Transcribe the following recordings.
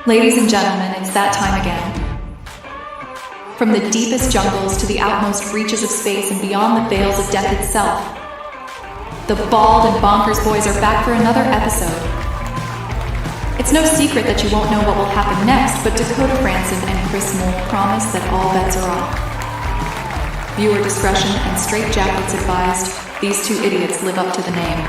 Ladies and gentlemen, it's that time again. From the deepest jungles to the outmost reaches of space and beyond the veils of death itself, the Bald and Bonkers boys are back for another episode. It's no secret that you won't know what will happen next, but Dakota Franson and Chris Moore promise that all bets are off. Viewer discretion and straitjackets advised. These two idiots live up to the name.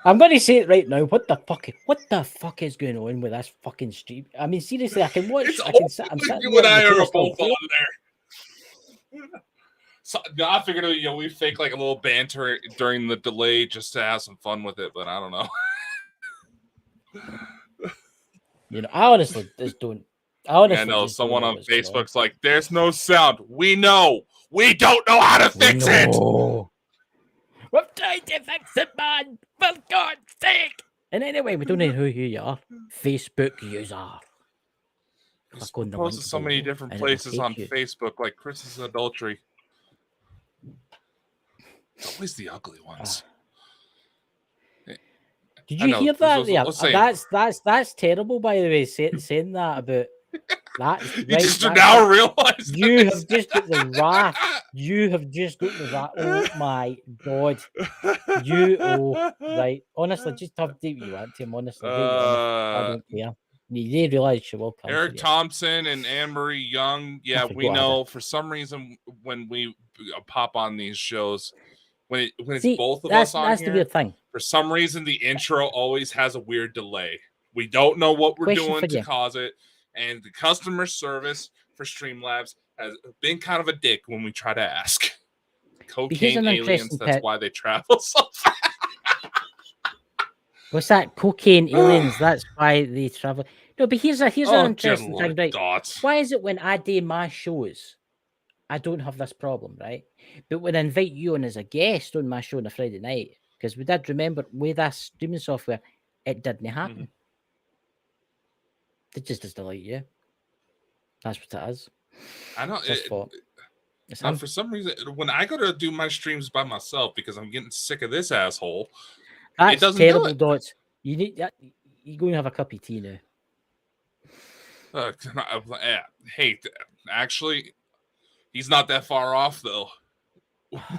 I'm going to say it right now. What the fuck is going on with this fucking stream? I mean, seriously, I can watch. I'm sitting you and I there are both on there. So, I figured we fake like a little banter during the delay just to have some fun with it, but I don't know. I honestly just don't. I know someone on Facebook's like, "There's no sound." We know. We don't know how to fix it. We're trying to fix it, man. For God's sake. And anyway, we don't know who you are. Facebook user. It's posted so many different places on Facebook, like Chris's adultery. It's always the ugly ones. Did you hear that? That's terrible, by the way, saying that about that. You just now realize you have just got the wrath. You have just got the wrath. Oh my God! Right. Honestly, just have to do what you want to him. Honestly, I don't care. You realize she will come. Eric Thompson and Anne-Marie Young. Yeah, we know. For some reason, when we pop on these shows, when it's both of us on that's here, the weird thing. For some reason, the intro always has a weird delay. We don't know what we're doing to cause it. And the customer service for Streamlabs has been kind of a dick when we try to ask. Cocaine aliens, that's why they travel so fast. What's that? Cocaine aliens, that's why they travel. No, but here's an interesting thing, right? Dots. Why is it when I do my shows, I don't have this problem, right? But when I invite you on as a guest on my show on a Friday night, because we did remember with that streaming software, it didn't happen. Mm-hmm. It just doesn't like you. That's what it is. I know. For some reason, when I go to do my streams by myself because I'm getting sick of this asshole, that's it doesn't terrible, do it. Dots. You need that. You're going to have a cup of tea now. Hey, actually, he's not that far off though.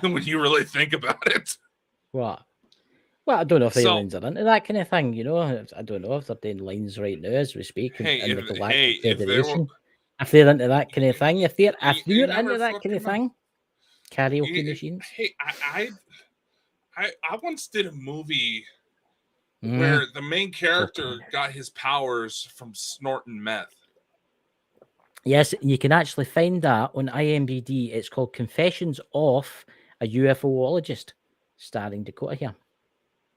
When you really think about it. What? Well, I don't know if aliens are into that kind of thing, I don't know if they're doing lines right now as we speak. In the Galactic Federation. If they're into that kind of thing, if they're into that kind of thing, karaoke machines. Hey, I once did a movie where the main character got his powers from snorting meth. Yes, you can actually find that on IMDb. It's called Confessions of a UFOologist, starring Dakota here.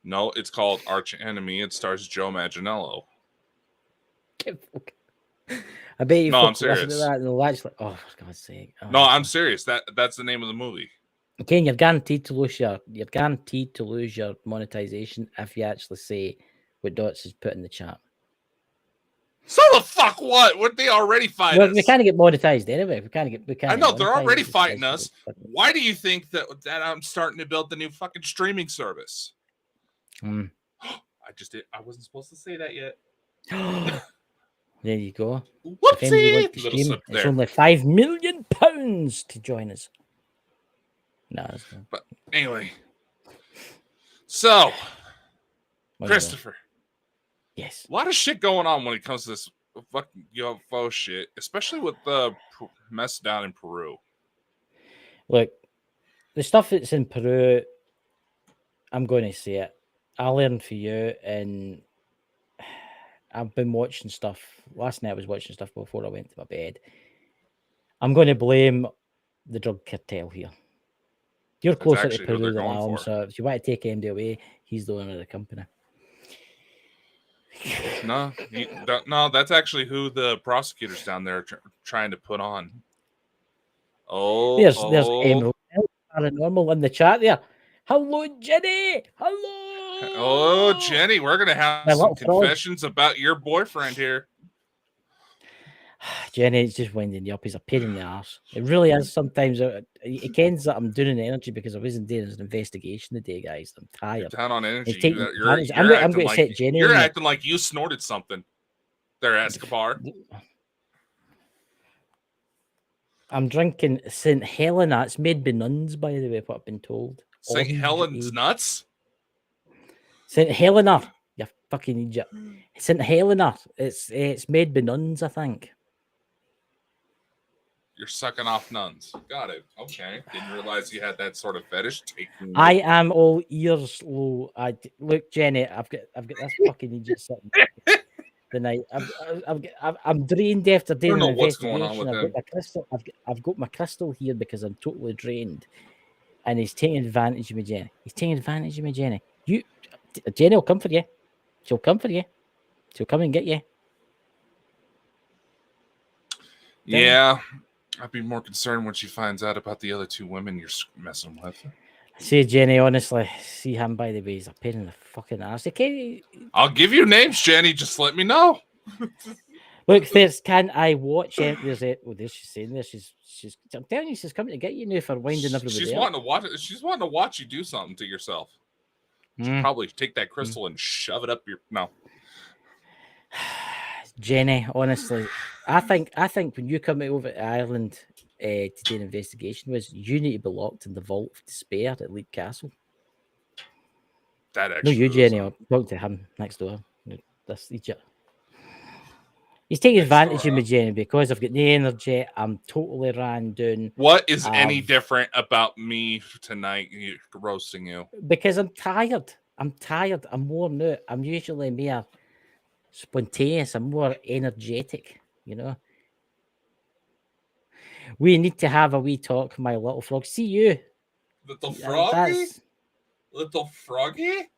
No, it's called Arch Enemy. It stars Joe Manganiello. I bet you. No, I'm serious. That and actually, for God's sake! No, I'm serious. That's the name of the movie. Okay, you're guaranteed to lose your monetization if you actually say what Dots has put in the chat. So the fuck what? Would they already fight us? We can't get monetized anyway. I know they're already fighting us. Why do you think that I'm starting to build the new fucking streaming service? I just did. I wasn't supposed to say that yet. There you go. Whoopsie! It's only £5 million to join us. No, but anyway. So, Christopher. Yes. A lot of shit going on when it comes to this fucking UFO shit, especially with the mess down in Peru. Look, the stuff that's in Peru, I'm going to say it. I learned for you, and I've been watching stuff. Last night I was watching stuff before I went to my bed. I'm going to blame the drug cartel here. You're closer to Peru than I am, so if you want to take MD away, he's the owner of the company. No, no, that's actually who the prosecutors down there are trying to put on. There's Emerald Paranormal in the chat there. Hello, Jenny. Hello. Oh, Jenny, we're gonna have some confessions about your boyfriend here. Jenny, it's just winding you up. He's a pain in the arse. It really is. Sometimes it kens that I'm doing an energy because I wasn't doing an investigation today, guys. I'm tired. You're down on energy. I'm going to set Jenny. You're acting like you snorted something. There, Escobar. I'm drinking St. Helena. It's made by nuns, by the way, what I've been told. St. Helen's nuts? St. Helena. You fucking idiot. St. Helena. It's made by nuns, I think. You're sucking off nuns. Got it. Okay. Didn't realize you had that sort of fetish. I am all ears, low. Look, Jenny, I've got this fucking idiot sitting tonight. I'm drained after doing an investigation. I've got my crystal here because I'm totally drained, and he's taking advantage of me, Jenny. He's taking advantage of me, Jenny. Jenny will come for you. She'll come for you. She'll come and get you. Yeah. I'd be more concerned when she finds out about the other two women you're messing with. See, Jenny, honestly, see him, by the way, he's a pain in the fucking ass. Okay. I'll give you names, Jenny. Just let me know. Look, can I watch it? There's she's saying this. She's I'm telling you, she's coming to get you now for winding everybody She's up. wanting to watch it. She's wanting to watch you do something to yourself. She'll probably take that crystal and shove it up your mouth. Jenny, honestly, I think when you come over to Ireland to do an investigation, you need to be locked in the vault of despair at Leap Castle. That actually. No, you, Jenny. I'll talk to him next door. This idiot. He's taking advantage of me, Jenny, because I've got the energy. I'm totally ran down. What is any different about me tonight? Roasting you because I'm tired. I'm worn out. I'm usually more spontaneous. I'm more energetic, you know. We need to have a wee talk, my little frog. See you, little froggy. Little froggy.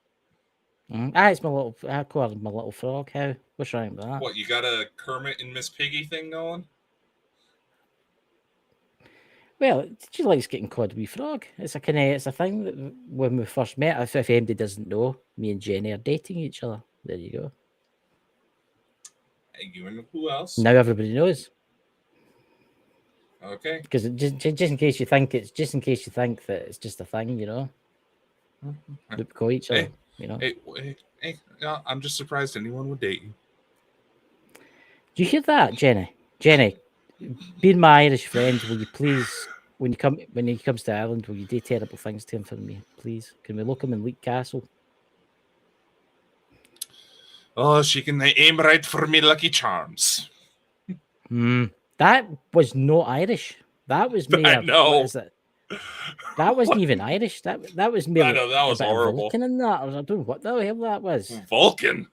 It's my little. I call it my little frog. How? What's wrong with that? What, you got a Kermit and Miss Piggy thing going? Well, she likes getting called wee frog. It's a thing that when we first met. If anybody doesn't know, me and Jenny are dating each other. There you go. Hey, you and who else? Now everybody knows. Okay. Because just in case you think that it's just a thing, you know. We call each other, you know. Hey, I'm just surprised anyone would date you. Do you hear that, Jenny? Jenny, being my Irish friend, will you please, when he comes to Ireland, will you do terrible things to him for me, please? Can we look him in Leap Castle? Oh, she can aim right for me, Lucky Charms. That was no Irish. That was me. I know. What is it? That wasn't even Irish. That was me. I know, that was horrible. Vulcan in that. I don't know what the hell that was. Vulcan.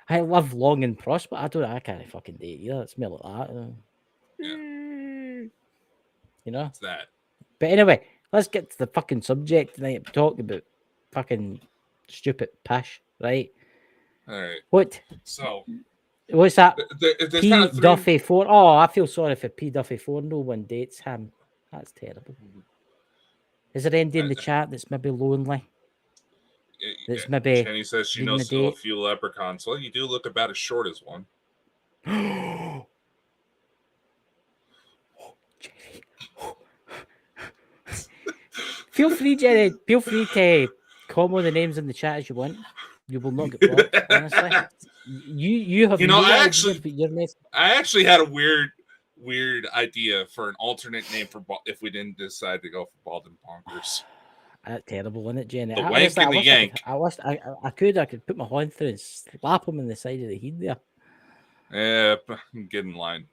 I love long and prosper. I can't fucking date either. It's me like that. You know. It's that. But anyway, let's get to the fucking subject tonight. Talking about fucking stupid pish, right? All right. What? So. What's that? P. Kind of Duffy 4. Oh, I feel sorry for P. Duffy 4. No one dates him. That's terrible. Is there anybody in the chat that's maybe lonely? That's maybe. Jenny says she knows still a few leprechauns. Well, you do look about as short as one. Feel free, Jenny. Feel free to comment the names in the chat as you want. You will not get blocked, honestly. You have. I actually had a weird idea for an alternate name for if we didn't decide to go for Bald and Bonkers. That's terrible, isn't it, Jenny? The wank and the yank. I could put my hand through and slap him in the side of the head there. Yeah, get in line.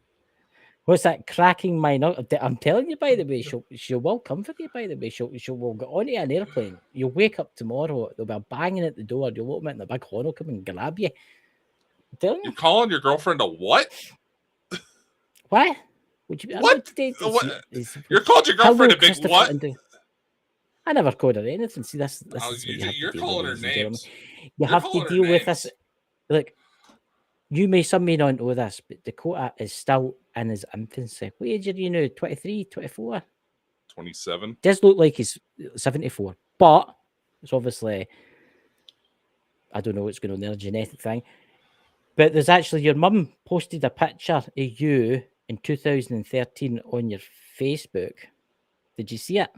What's that cracking my nut? I'm telling you, by the way, she'll will come for you, by the way. She will get onto an airplane. You'll wake up tomorrow, they'll be banging at the door, you'll open it and the big horn will come and grab you. I'm telling you. You're calling your girlfriend a what? What? What? You're called your girlfriend a big what? I never called her anything. See, this is what you have to deal calling with, her ladies and gentlemen. names. You have to deal with this. Look, some may not know this, but Dakota is still in his infancy. What age are you now? 23, 24? 27. Does look like he's 74, but it's obviously, I don't know what's going on there, a genetic thing. But there's actually, your mum posted a picture of you in 2013 on your Facebook. Did you see it?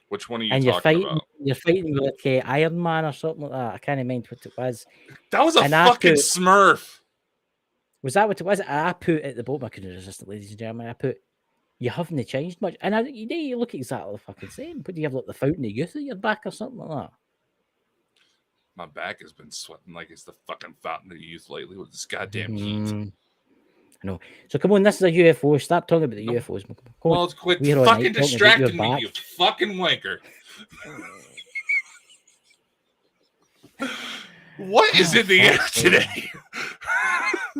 Which one are you talking about? You're fighting with like Iron Man or something like that. I can't mind what it was. That was a fucking Smurf. Was that what it was? I put at the bottom, I couldn't resist it, ladies and gentlemen. I put, you haven't changed much. And you look exactly the fucking same. But do you have like the fountain of youth at your back or something like that? My back has been sweating like it's the fucking fountain of youth lately with this goddamn heat. I know. So come on, this is a UFO. Stop talking about the UFOs. Well, quit fucking distracting me, you fucking wanker. What is in the air today?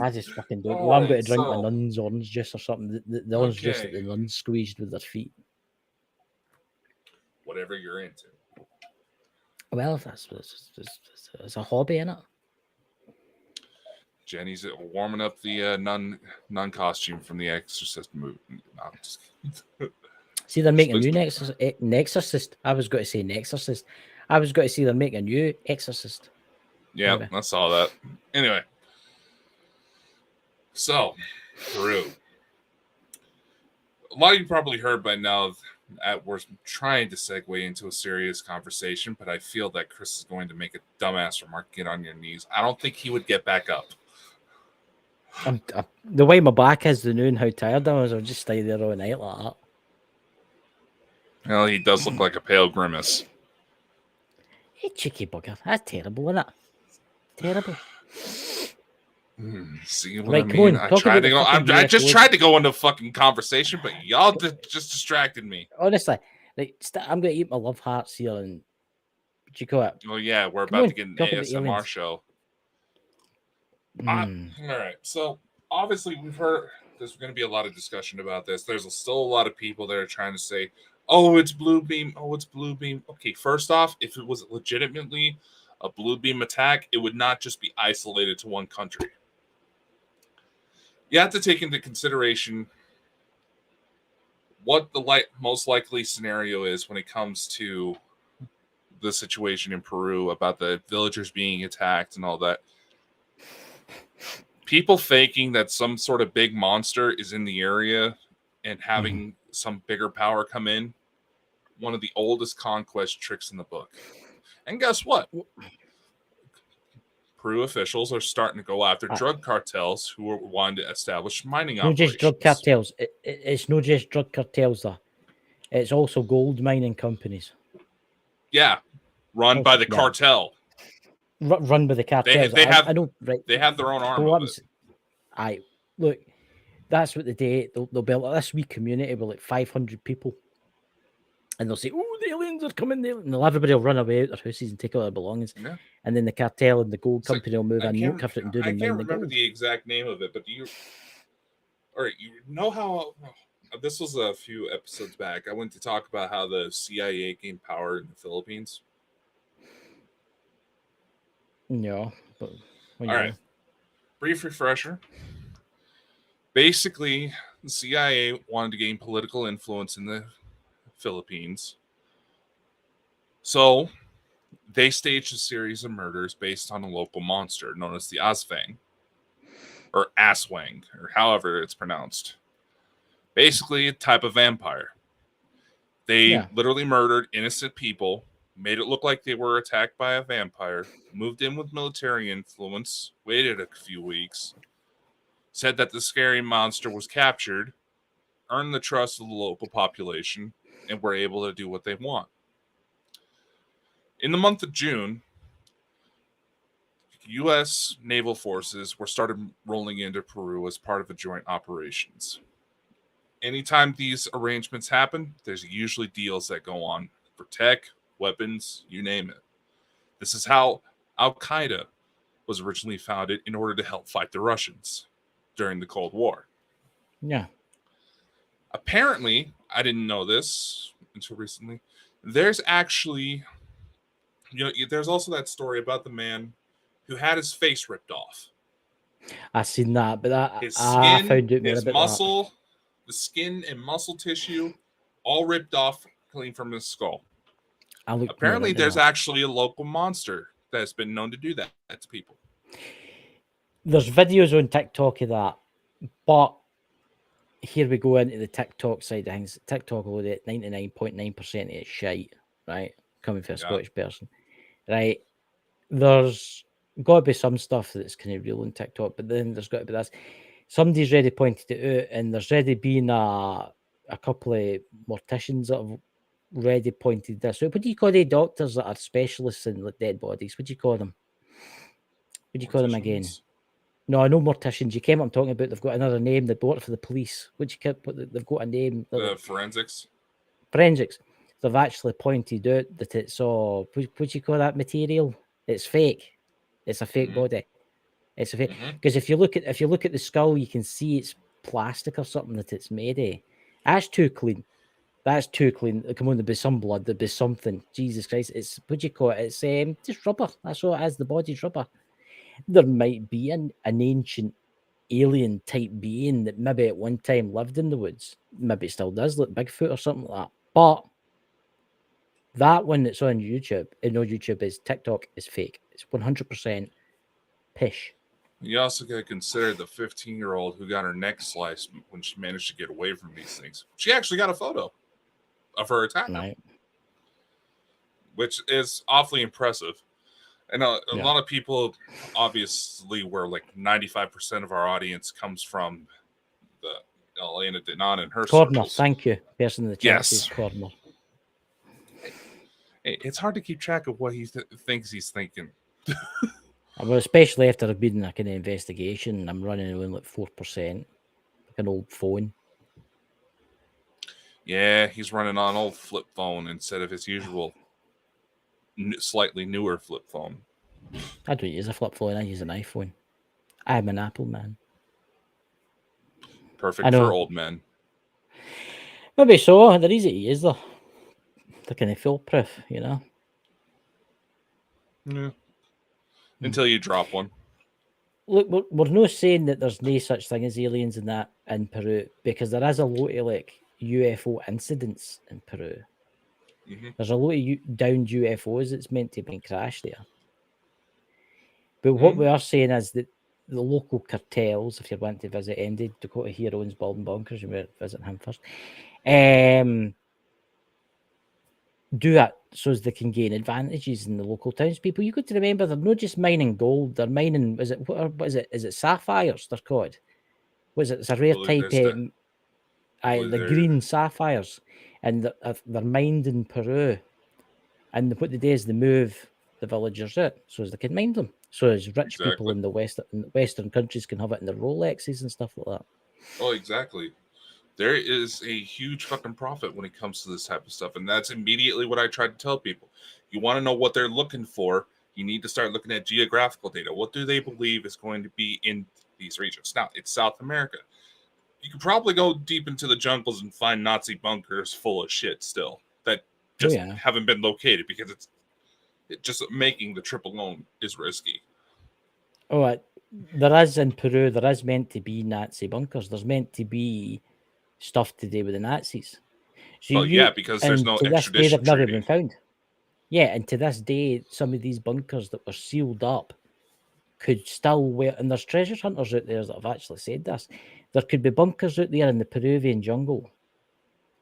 I just fucking don't know. I'm going to drink my nun's orange juice or something. The orange juice that the nuns squeezed with their feet. Whatever you're into. Well, that's a hobby, innit? Jenny's warming up the nun costume from the Exorcist movie. No, I'm just kidding. See, they're making a new Nexorcist. I was going to say Nexorcist. I was going to say they're making a new Exorcist. Yeah, anyway. I saw that. Anyway. So, Peru. A lot of you probably heard by now that we're trying to segue into a serious conversation, but I feel that Chris is going to make a dumbass remark, get on your knees. I don't think he would get back up. The way my back is, the noon how tired I was, I'll just stay there all night like that. Well, he does look like a pale grimace. Hey, cheeky bugger. That's terrible, isn't it? Terrible. See what I mean? I tried to go into a fucking conversation, but y'all just distracted me. Honestly, like, I'm going to eat my love hearts here and Chico. Oh yeah, we're about to get an ASMR show. All right, so obviously we've heard there's going to be a lot of discussion about this. There's still a lot of people that are trying to say, "Oh, it's blue beam. Oh, it's blue beam." Okay, first off, if it was legitimately a blue beam attack, it would not just be isolated to one country. You have to take into consideration what the most likely scenario is when it comes to the situation in Peru about the villagers being attacked and all that. People faking that some sort of big monster is in the area and having some bigger power come in, one of the oldest conquest tricks in the book. And guess what? Peru officials are starting to go after drug cartels who are wanting to establish mining operations. Not just drug cartels. It's not just drug cartels, though. It's also gold mining companies. Yeah, run by the cartel. Run by the cartels. I know, right? They have their own arm. Look, that's what they'll build this wee community with like 500 people. And they'll say, "Oh, the aliens are coming there," and everybody will run away out their houses and take all their belongings. Yeah. And then the cartel and the gold company will move in, and cover it and do the I can't remember the exact name of it, but you know how this was a few episodes back. I went to talk about how the CIA gained power in the Philippines. No, but all right. Brief refresher. Basically, the CIA wanted to gain political influence in the Philippines. So they staged a series of murders based on a local monster known as the Aswang, or Aswang, or however it's pronounced. Basically, a type of vampire. They literally murdered innocent people, made it look like they were attacked by a vampire, moved in with military influence, waited a few weeks, said that the scary monster was captured, earned the trust of the local population, and were able to do what they want. In the month of June, U.S. naval forces were started rolling into Peru as part of a joint operations. Anytime these arrangements happen, there's usually deals that go on for tech, weapons, you name it. This is how Al-Qaeda was originally founded in order to help fight the Russians during the Cold War. Yeah. Apparently, I didn't know this until recently, There's actually, there's also that story about the man who had his face ripped off. I seen that, but His I skin, found out more his about muscle, the skin and muscle tissue, all ripped off clean from his skull. Apparently, there's actually a local monster that's been known to do that to people. There's videos on TikTok of that, but here we go into the TikTok side of things. TikTok will do 99.9% of it's shite, right? Coming from a Scottish person, right? There's got to be some stuff that's kind of real on TikTok, but then there's got to be this. Somebody's already pointed it out, and there's already been a couple of morticians that have already pointed this out. What do you call the doctors that are specialists in dead bodies? What do you call them? What do you call them again? No, I know morticians. You came up talking about they've got another name. They work for the police. They've got a name. The forensics. Forensics. They've actually pointed out that it's all what do you call that material? It's fake. It's a fake body. It's a fake because if you look at the skull, you can see it's plastic or something that it's made of. That's too clean. That's too clean. Come on, there'd be some blood. There'd be something. Jesus Christ! It's what do you call it? It's just rubber. That's all it is. The body's rubber. There might be an ancient alien type being that maybe at one time lived in the woods. Maybe it still does, like Bigfoot or something like that. But that one that's on YouTube, YouTube is TikTok, is fake. It's 100% pish. You also got to consider the 15-year-old who got her neck sliced when she managed to get away from these things. She actually got a photo of her attack, right, which is awfully impressive. And a lot of people, obviously, where like 95% of our audience comes from the Elena Denon and her Corner. circles. Thank you, person in the chat. Yes, Corner. It's hard to keep track of what he thinks he's thinking. Well, especially after I've been in a kind of investigation, I'm running around like 4%, like an old phone. Yeah, he's running on an old flip phone instead of his usual slightly newer flip phone. I don't use a flip phone. I use an iPhone. I'm an Apple man. Perfect for old men. Maybe so. They're easy to use, though. They're kind of foolproof, you know? Yeah. Until you drop one. Look, we're not saying that there's no such thing as aliens in that in Peru, because there is a lot of like UFO incidents in Peru. There's a lot of downed UFOs that's meant to have been crashed there. But what we are saying is that the local cartels, if you want to visit Andy Dakota here owns Bonkers, you might visit him first. Do that so as they can gain advantages in the local townspeople. You got to remember they're not just mining gold; they're mining. What is it? Is it sapphires? They're called. What is it? It's a rare type. The green sapphires, and they're mined in Peru. And what they do is they move the villagers out so as they can mine them. So as rich people in the Western countries can have it in their Rolexes and stuff like that. Oh, exactly. There is a huge fucking profit when it comes to this type of stuff. And that's immediately what I try to tell people. You want to know what they're looking for, you need to start looking at geographical data. What do they believe is going to be in these regions? Now, it's South America. You could probably go deep into the jungles and find Nazi bunkers full of shit still that just haven't been located because it's just making the trip alone is risky. Oh, there is in Peru, there is meant to be Nazi bunkers. There's meant to be stuff to do with the Nazis. So because there's no extradition treaty. They've never been found. Yeah, and to this day, some of these bunkers that were sealed up could still and there's treasure hunters out there that have actually said this. There could be bunkers out there in the Peruvian jungle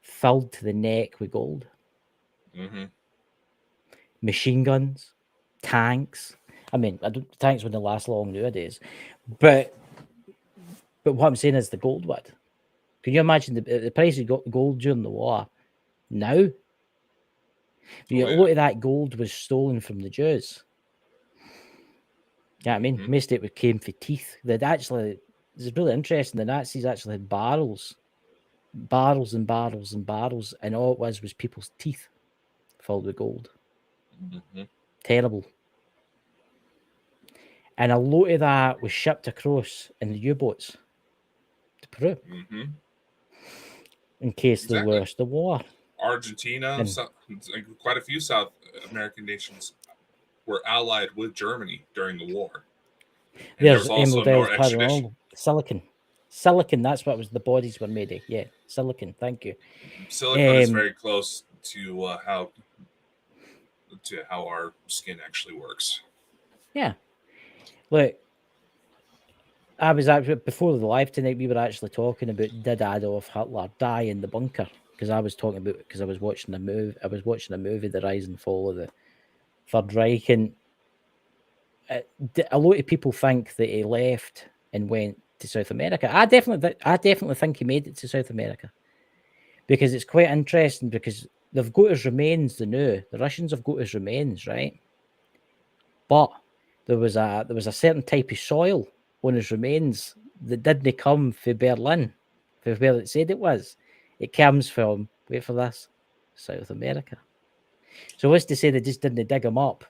filled to the neck with gold. Machine guns, tanks. I mean, tanks wouldn't last long nowadays. But what I'm saying is the gold would. Can you imagine the price of gold during the war? Now, a lot of that gold was stolen from the Jews. Yeah, I mean, most of it came for teeth. It's really interesting. The Nazis actually had barrels and barrels and barrels, and all it was people's teeth filled with gold. Terrible. And a lot of that was shipped across in the U-boats to Peru in case they lost the war. Argentina, And quite a few South American nations were allied with Germany during the war. And there's there was also no extradition. Silicon, that's what the bodies were made of. Yeah, silicon, thank you. Silicon is very close to how our skin actually works. Yeah. Look, I was actually, before the live tonight, we were actually talking about, did Adolf Hitler die in the bunker? Because I was watching a movie, The Rise and Fall of the Third Reich, and a lot of people think that he left and went to South America. I definitely think he made it to South America, because it's quite interesting, because they've got his remains. The Russians have got his remains, right? But there was a certain type of soil on his remains that didn't come from Berlin, from where it said it was. It comes from, wait for this, South America. So what's to say they just didn't dig them up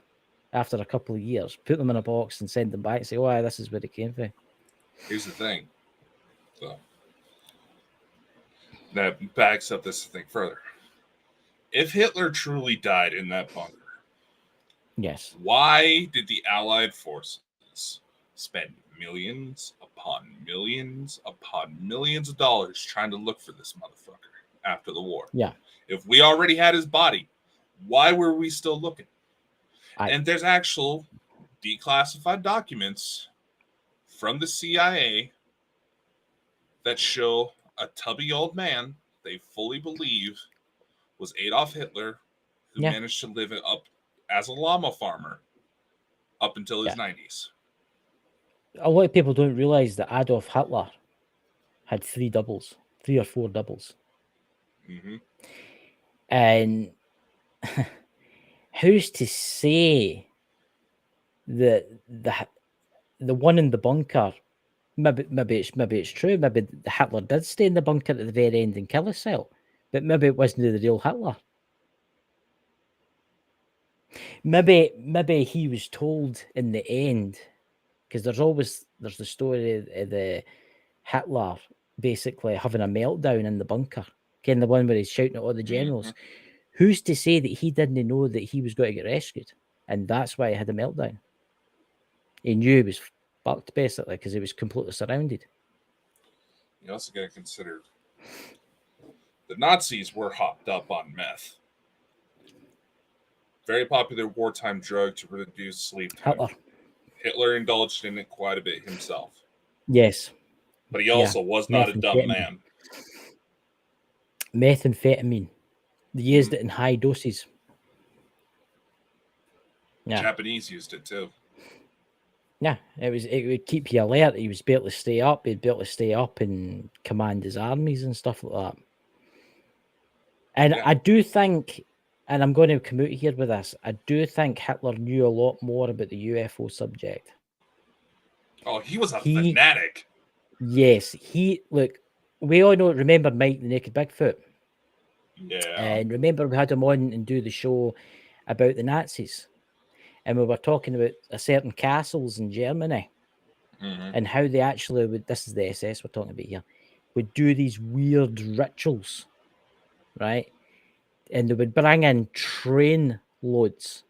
after a couple of years, put them in a box and send them back and say, oh, this is where it came from. Here's the thing. So that backs up this thing further. If Hitler truly died in that bunker, yes, why did the Allied forces spend millions upon millions upon millions of dollars trying to look for this motherfucker after the war? Yeah. If we already had his body, why were we still looking? And there's actual declassified documents from the CIA that show a tubby old man they fully believe was Adolf Hitler, who managed to live up as a llama farmer up until his 90s. A lot of people don't realize that Adolf Hitler had 3 or 4 doubles. Mm-hmm. And who's to say that the one in the bunker, maybe it's true, maybe Hitler did stay in the bunker at the very end and kill himself, but maybe it wasn't the real Hitler. Maybe he was told in the end, because there's the story of the Hitler basically having a meltdown in the bunker, the one where he's shouting at all the generals. Mm-hmm. Who's to say that he didn't know that he was going to get rescued, and that's why he had a meltdown? He knew he was fucked, basically, because he was completely surrounded. You also got to consider the Nazis were hopped up on meth. Very popular wartime drug to reduce sleep time. Hitler indulged in it quite a bit himself. Yes. But he also was not a dumb man. Methamphetamine. They used it in high doses. Yeah. Japanese used it too. Yeah, it would keep you alert. He was able to stay up. He'd be able to stay up and command his armies and stuff like that. And I do think, and I'm going to come out here with this, I do think Hitler knew a lot more about the UFO subject. Oh, he was a fanatic. Yes, look, we all remember Mike the Naked Bigfoot. Yeah. And remember we had him on and do the show about the Nazis. And we were talking about certain castles in Germany, and how they actually would, this is the SS we're talking about here, would do these weird rituals, right? And they would bring in train loads.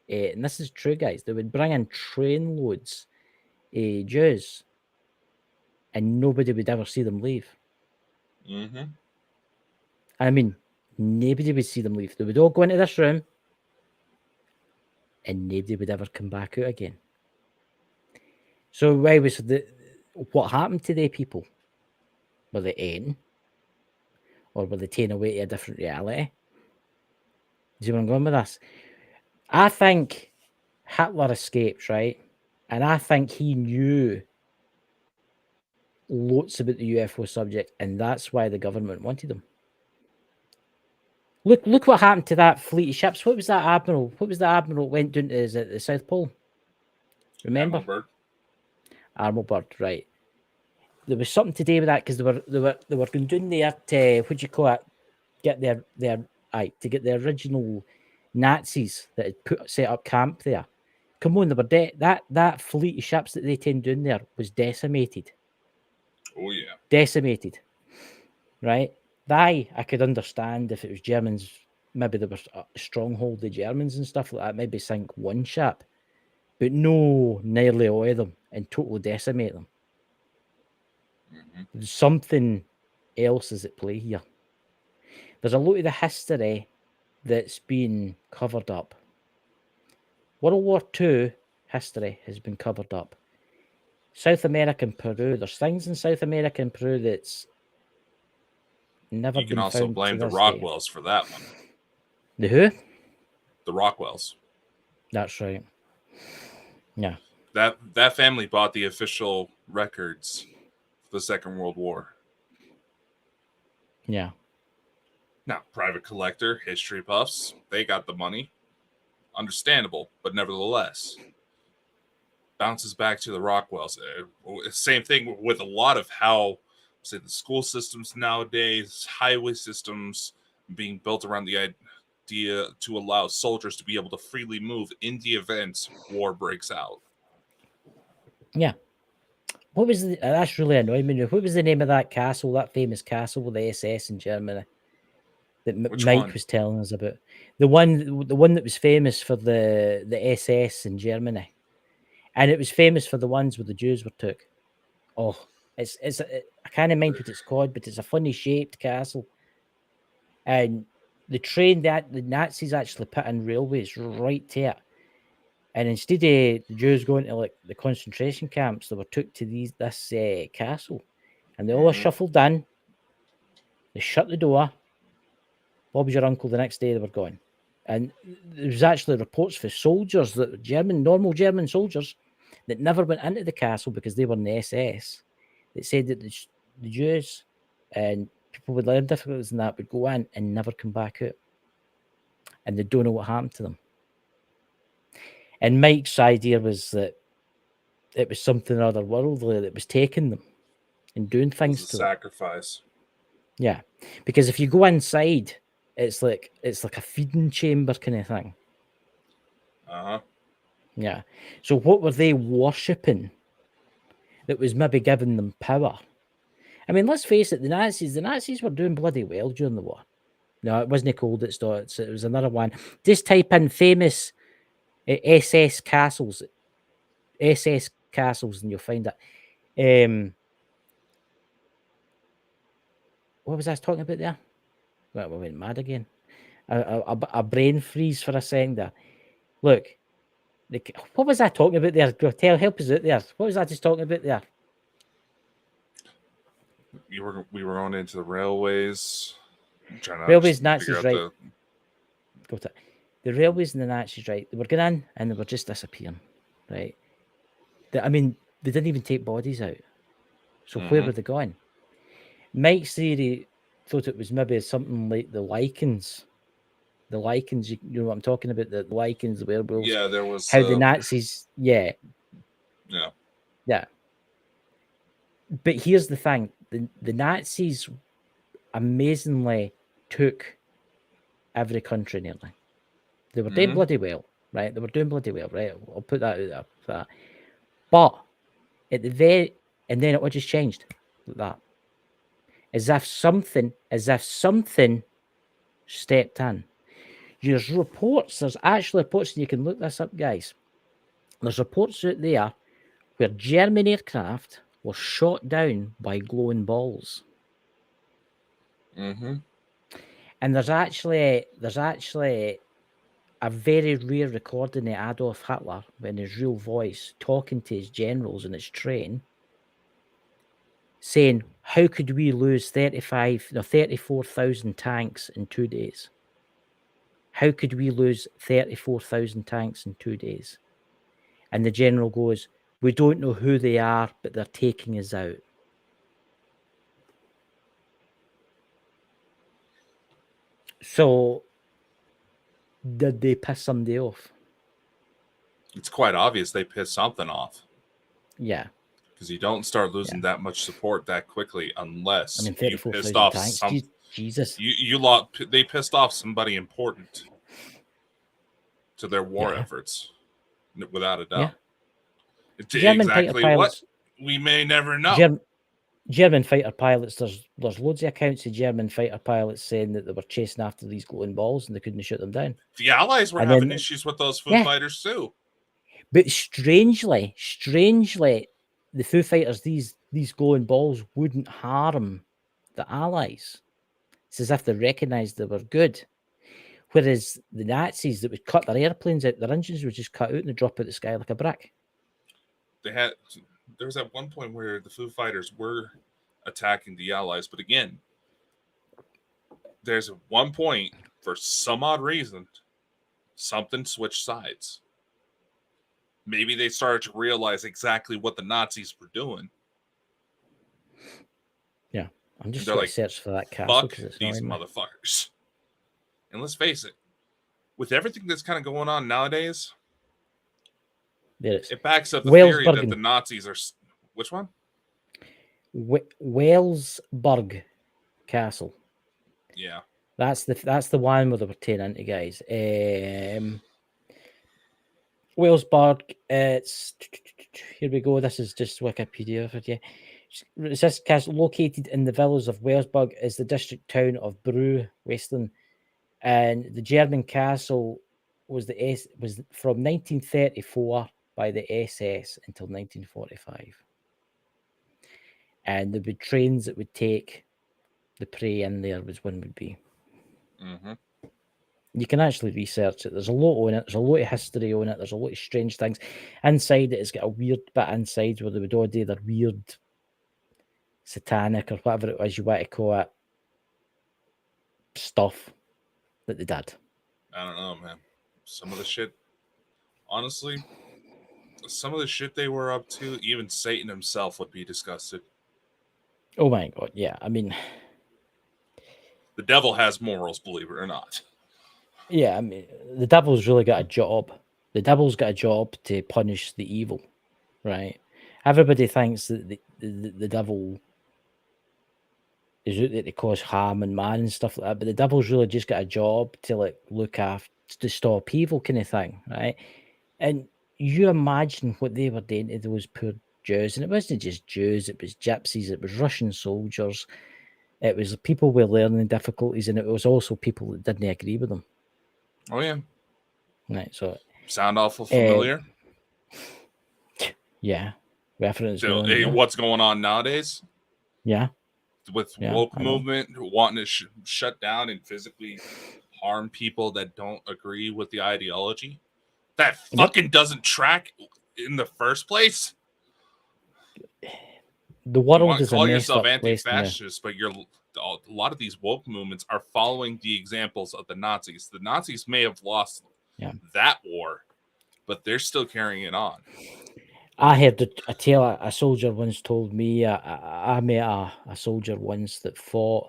And this is true, guys. They would bring in train loads Jews, and nobody would ever see them leave. Mm-hmm. I mean, nobody would see them leave. They would all go into this room, and nobody would ever come back out again. So why was what happened to the people? Were they in, or were they taken away to a different reality? Do you see where I'm going with this? I think Hitler escaped, right? And I think he knew lots about the UFO subject, and that's why the government wanted him. Look what happened to that fleet of ships. What was that admiral? What was the admiral that went down to the South Pole? Remember? Armelbird, right. There was something to do with that, because they were going down there to, what do you call it? Get to get the original Nazis that had set up camp there. Come on, they were that fleet of ships that they turned down there was decimated. Oh yeah. Decimated. Right? I could understand if it was Germans. Maybe there was a stronghold of Germans and stuff like that. Maybe sink one ship, but no, nearly all of them and totally decimate them. There's something else is at play here. There's a lot of the history that's been covered up. World War II history has been covered up. South America and Peru, there's things in South America and Peru that's never been found. You can also blame the Rockwells for that one. The who? The Rockwells. That's right. Yeah. That family bought the official records for the Second World War. Yeah. Now, private collector, history buffs, they got the money. Understandable, but nevertheless, bounces back to the Rockwells. Same thing with a lot of how, say, the school systems nowadays, highway systems being built around the idea to allow soldiers to be able to freely move in the event war breaks out. Yeah. What was that's really annoying me. What was the name of that castle, that famous castle with the SS in Germany that Mike was telling us about? The one that was famous for the SS in Germany, and it was famous for the ones where the Jews were took. Oh, I can't mind what it's called, but it's a funny shaped castle, and the Nazis actually put in railways right to it. And instead of the Jews going to like the concentration camps, they were took to this castle, and they all shuffled in. They shut the door. Bob's your uncle. The next day they were gone, and there was actually reports for soldiers that normal German soldiers that never went into the castle because they were in the SS. That said that the Jews and people with learning difficulties and that would go in and never come back out, and they don't know what happened to them. And Mike's idea was that it was something otherworldly that was taking them and doing things to sacrifice. Them. Yeah, because if you go inside, it's like a feeding chamber kind of thing. Yeah. So what were they worshipping that was maybe giving them power? I mean, let's face it, the Nazis were doing bloody well during the war. No, it wasn't called it starts. It was another one. Just type in famous SS castles, and you'll find it. What was I talking about there? Well, we went mad again. A brain freeze for a second there. Look, what was I talking about there? Help us out there. What was I just talking about there? We were going into the railways. Railways, Nazis, right? Got it. The railways and the Nazis, right? They were going in and they were just disappearing, right? They didn't even take bodies out. So where were they going? Mike's theory thought it was maybe something like the lichens. The lichens, you know what I'm talking about? The lichens, the werewolves. Yeah, there was how the Nazis. Yeah. But here's the thing: the Nazis amazingly took every country nearly. They were doing bloody well, right? They were doing bloody well, right? I'll put that out there for that. But at the and then it all just changed like that. As if something stepped in. There's actually reports, and you can look this up, guys. There's reports out there where German aircraft were shot down by glowing balls. And there's actually a very rare recording of Adolf Hitler in his real voice talking to his generals in his train, saying, "How could we lose 34,000 tanks in 2 days? How could we lose 34,000 tanks in 2 days?" And the general goes, "We don't know who they are, but they're taking us out." So, did they piss somebody off? It's quite obvious they pissed something off. Yeah. Because you don't start losing that much support that quickly unless you pissed off tanks. Jesus. They pissed off somebody important to their war efforts, without a doubt. Yeah. Exactly what we may never know. German fighter pilots, there's loads of accounts of German fighter pilots saying that they were chasing after these glowing balls and they couldn't shoot them down. The Allies were having issues with those Foo Fighters too. But strangely, the Foo Fighters, these glowing balls wouldn't harm the Allies. It's as if they recognised they were good. Whereas the Nazis that would cut their airplanes out, their engines would just cut out and they drop out the sky like a brick. There was at one point where the Foo Fighters were attacking the Allies, but again, there's one point for some odd reason, something switched sides. Maybe they started to realize exactly what the Nazis were doing. Yeah, I'm just going to search for that castle. Fuck these motherfuckers. And let's face it, with everything that's kind of going on nowadays, it backs up the theory that the Nazis are... Which one? Wellsburg Castle. Yeah. That's the one where they were tearing into guys. Wellsburg, it's... Here we go. This is just Wikipedia for you. This castle, located in the village of Wellsburg, is the district town of Peru, Western. And the German castle was from 1934 by the SS until 1945. And there would be trains that would take the prey in there, was one would be. Mm-hmm. You can actually research it. There's a lot on it. There's a lot of history on it. There's a lot of strange things. Inside it, it's got a weird bit inside where they would all do their weird satanic or whatever it was you want to call it stuff that they did. I don't know, man. Some of the shit, honestly, some of the shit they were up to, even Satan himself would be disgusted. Oh my God, yeah. I mean, the devil has morals, believe it or not. Yeah, I mean, the devil's really got a job. The devil's got a job to punish the evil, right? Everybody thinks that the devil is out there to cause harm and man and stuff like that, but the devil's really just got a job to like look after, to stop evil kind of thing, right? And you imagine what they were doing to those poor Jews, and it wasn't just Jews, it was gypsies, it was Russian soldiers, it was people with learning difficulties, and it was also people that didn't agree with them. Oh yeah, right. So sound awful familiar. Yeah, reference. So, what's going on nowadays? Yeah, with woke movement wanting to shut down and physically harm people that don't agree with the ideology. That fucking doesn't track in the first place. The world is call yourself anti-fascist, but a lot of these woke movements are following the examples of the Nazis. The Nazis may have lost that war, but they're still carrying it on. I heard a tale. A soldier once told me. I met a soldier once that fought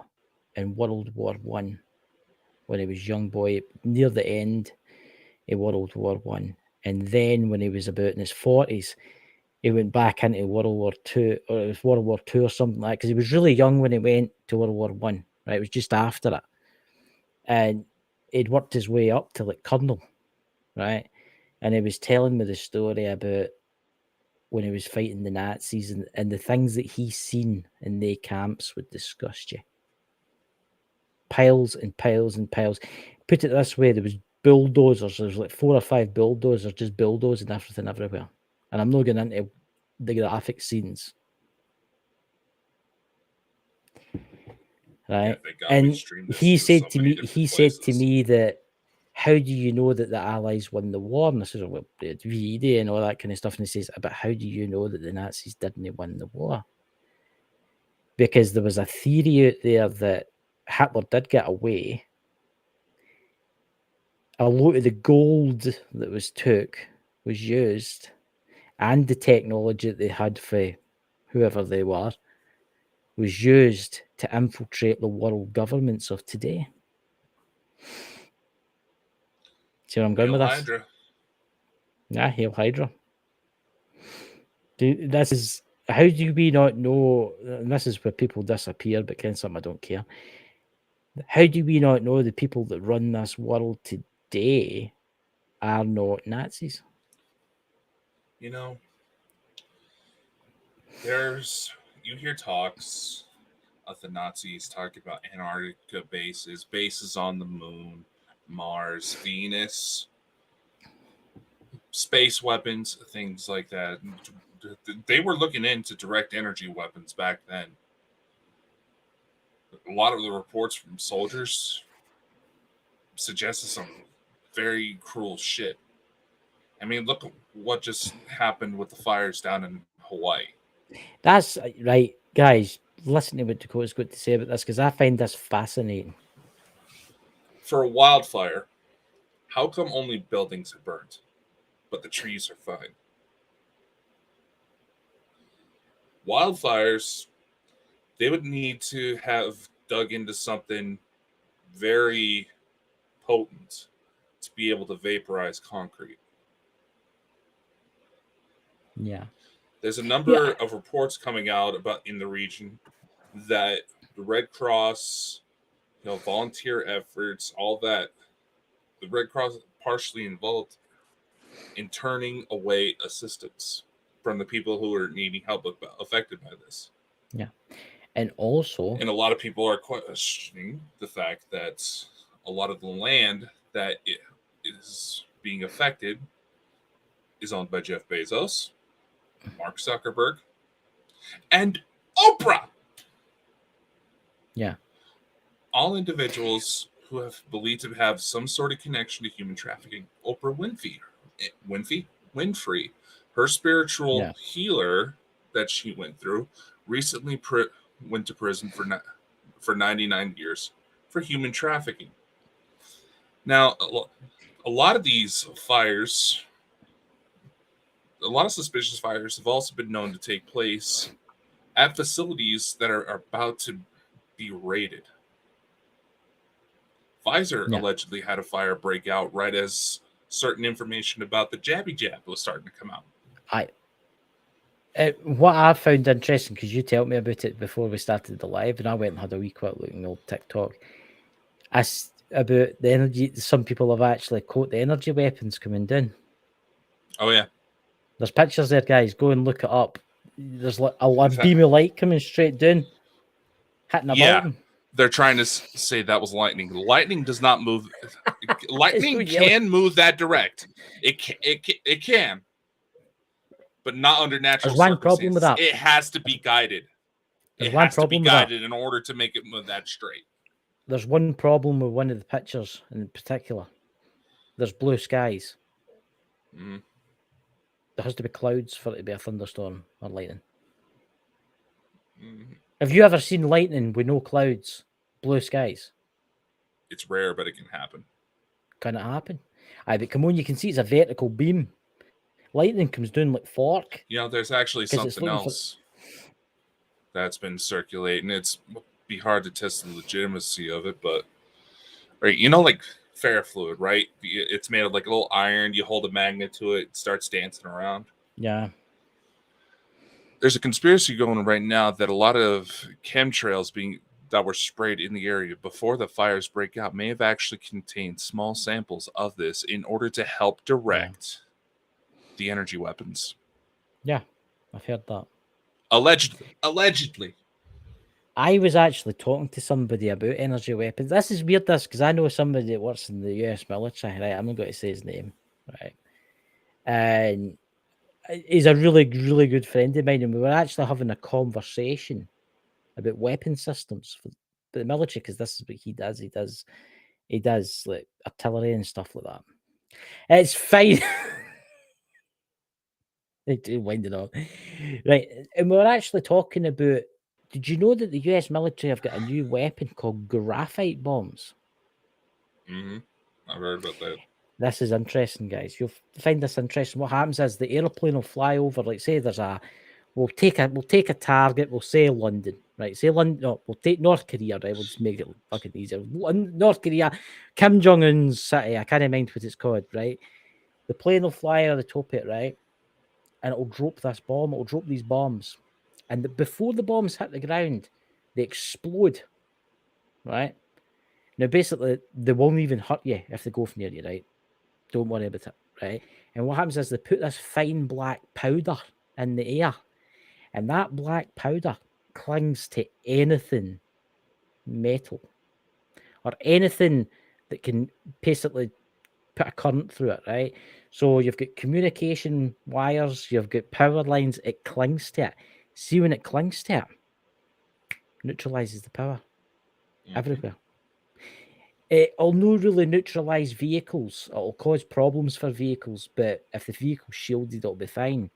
in World War I when he was a young boy, near the end of World War I, and then when he was about in his 40s, he went back into World War II, or it was World War II or something like that, because he was really young when he went to World War I, right? It was just after it. And he'd worked his way up to like colonel, right? And he was telling me the story about when he was fighting the Nazis and the things that he's seen in their camps would disgust you. Piles and piles and piles. Put it this way, there was bulldozers. There was like 4 or 5 bulldozers just bulldozing everything everywhere. And I'm not going into the graphic scenes. Right? Yeah, and he said to me that, how do you know that the Allies won the war? And I said, well, V-Day and all that kind of stuff. And he says, but how do you know that the Nazis didn't win the war? Because there was a theory out there that Hitler did get away. A lot of the gold that was took was used, and the technology that they had for whoever they were was used to infiltrate the world governments of today. See where I'm going with this? Hydra. Yeah, Hail Hydra. This is, how do we not know, and this is where people disappear, but again, something I don't care. How do we not know the people that run this world today are not Nazis? You know, there's you hear talks of the Nazis talking about Antarctica bases on the moon, Mars, Venus, space weapons, things like that. They were looking into direct energy weapons back then. A lot of the reports from soldiers suggested some very cruel shit. I mean, look what just happened with the fires down in Hawaii. That's right, guys. Listen to what Dakota's got to say about this, because I find this fascinating. For a wildfire, how come only buildings are burnt, but the trees are fine? Wildfires, they would need to have dug into something very potent to be able to vaporize concrete. Yeah. There's a number of reports coming out about in the region that the Red Cross, volunteer efforts, all that, the Red Cross is partially involved in turning away assistance from the people who are needing help affected by this. Yeah. And also, and a lot of people are questioning the fact that a lot of the land that is being affected is owned by Jeff Bezos, Mark Zuckerberg, and Oprah. Yeah. All individuals who have believed to have some sort of connection to human trafficking. Oprah Winfrey, her spiritual healer that she went through, recently went to prison for 99 years for human trafficking. Now, a lot of these fires, a lot of suspicious fires have also been known to take place at facilities that are about to be raided. Pfizer allegedly had a fire break out right as certain information about the jabby jab was starting to come out. What I found interesting, because you told me about it before we started the live, and I went and had a wee quick look in old TikTok, about the energy. Some people have actually caught the energy weapons coming down. Oh, yeah. There's pictures there, guys. Go and look it up. There's like a beam of light coming straight down, hitting a building. They're trying to say that was lightning. Lightning does not move. Lightning can move that direct. It can. But not under natural circumstances. There's one problem with that. It has to be guided. It has to be guided in order to make it move that straight. There's one problem with one of the pictures in particular. There's blue skies. Mm-hmm. There has to be clouds for it to be a thunderstorm or lightning. Mm-hmm. Have you ever seen lightning with no clouds, blue skies? It's rare, but it can happen. Can it happen? But come on, you can see it's a vertical beam. Lightning comes down like fork. There's actually something else that's been circulating. It's be hard to test the legitimacy of it, but right, like ferrofluid, right? It's made of like a little iron. You hold a magnet to it, it starts dancing around. Yeah. There's a conspiracy going right now that a lot of chemtrails that were sprayed in the area before the fires break out may have actually contained small samples of this in order to help direct the energy weapons. Yeah, I've heard that. Allegedly. I was actually talking to somebody about energy weapons. This is weird, because I know somebody that works in the US military, right? I'm not going to say his name, right? And he's a really, really good friend of mine, and we were actually having a conversation about weapon systems for the military, because this is what he does. He does like artillery and stuff like that. It's fine. They wind it up. Right. And we were actually talking about, did you know that the US military have got a new weapon called graphite bombs? Mm-hmm. I've heard about that. This is interesting, guys. You'll find this interesting. What happens is the airplane will fly over, like say we'll take a target, we'll say London, right? Say London, no, we'll take North Korea, right? We'll just make it fucking easier. North Korea, Kim Jong-un's city, I can't mind what it's called, right? The plane will fly over the top of it, right? And it'll drop this bomb, it'll drop these bombs. And before the bombs hit the ground, they explode, right? Now, basically, they won't even hurt you if they go near you, right? Don't worry about it, right? And what happens is they put this fine black powder in the air, and that black powder clings to anything metal or anything that can basically put a current through it, right? So you've got communication wires, you've got power lines, it clings to it. See, when it clings to it, neutralizes the power everywhere. It'll not really neutralize vehicles. It'll cause problems for vehicles, but if the vehicle's shielded, it'll be fine.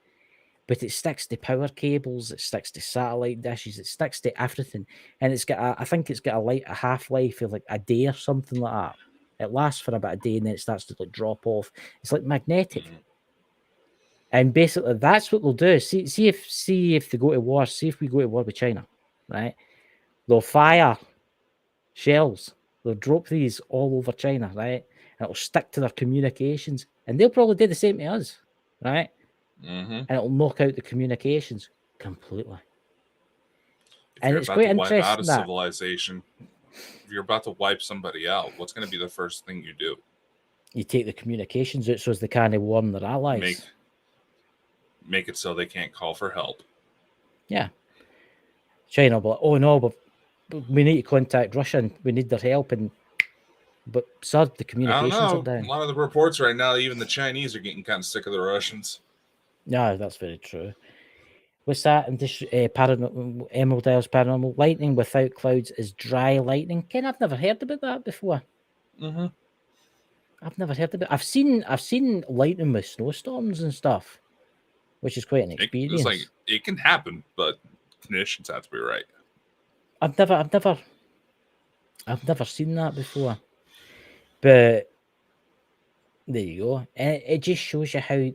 But it sticks to power cables, it sticks to satellite dishes, it sticks to everything. And it's got I think it's got a half-life of like a day or something like that. It lasts for about a day and then it starts to like drop off. It's like magnetic. And basically that's what they'll do. See if they go to war, see if we go to war with China, right? They'll fire shells. They'll drop these all over China, right? And it'll stick to their communications. And they'll probably do the same to us, right? And it'll knock out the communications completely. And it's quite interesting. Wipe out a civilization. If you're about to wipe somebody out, what's going to be the first thing you do? You take the communications out so as they can't warn their allies. Make it so they can't call for help. Yeah. China will be like, oh no, but we need to contact Russia and we need their help. But sir, the communications are down. A lot of the reports right now, even the Chinese are getting kind of sick of the Russians. No, that's very true. What's that? And this Emerald Isles paranormal lightning without clouds is dry lightning. Ken, I've never heard about that before. I've never heard about it. I've seen lightning with snowstorms and stuff, which is quite an experience. It's like it can happen, but conditions have to be right. I've never seen that before. But there you go. And it just shows you how you've